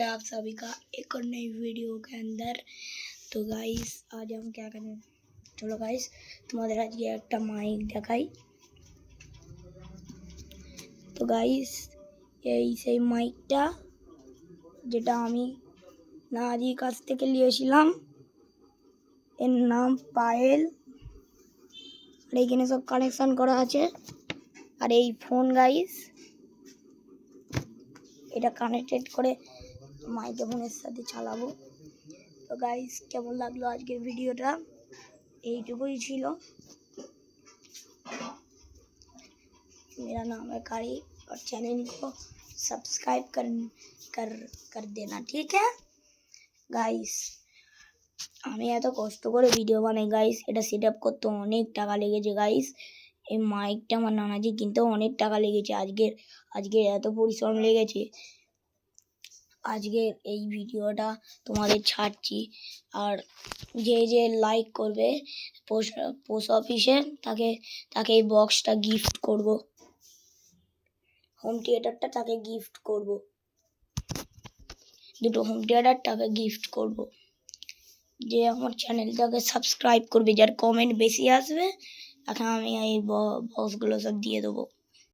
है आप सभी का एक और नई वीडियो के अंदर। तो गाइस आज हम क्या करें, चलो गाइस तुम्हारे आज ये एक माइक दिखाई। तो गाइस এই সেই মাইকটা যেটা আমি নাজির কাছ থেকে নিয়েছিলাম, এর নাম পায়েল। আর এখানে সব কানেকশন করা আছে। আর এই ফোন গাইস এটা কানেক্টেড করে মাইক্রোফোনের সাথে চালাবো। तो गाइस কেমন লাগলো আজকের ভিডিওটা, এইটুকুই ছিল। मेरा नाम है कारी और चैनल को सब्सक्राइब कर देना, ठीक है गाइस। আমি এত কষ্ট করে ভিডিও বানাই গাইস, এটা সেটআপ করতে অনেক টাকা লেগেছে গাইস। এই মাইকটা আমার নানাজি কিনতে অনেক টাকা লেগেছে। আজকে এত পরিশ্রম লেগেছে। আজকের এই ভিডিওটা তোমাদের ছাড়ছি। আর যে লাইক করবে পোস্ট অফিসে তাকে এই বক্সটা গিফট করব, হোম থিয়েটারটা তাকে গিফট করব, দুটো হোম থিয়েটার তাকে গিফট করব। যে আমার চ্যানেলটাকে সাবস্ক্রাইব করবে, যার কমেন্ট বেশি আসবে তাকে আমি এই বক্সগুলো সব দিয়ে দেবো।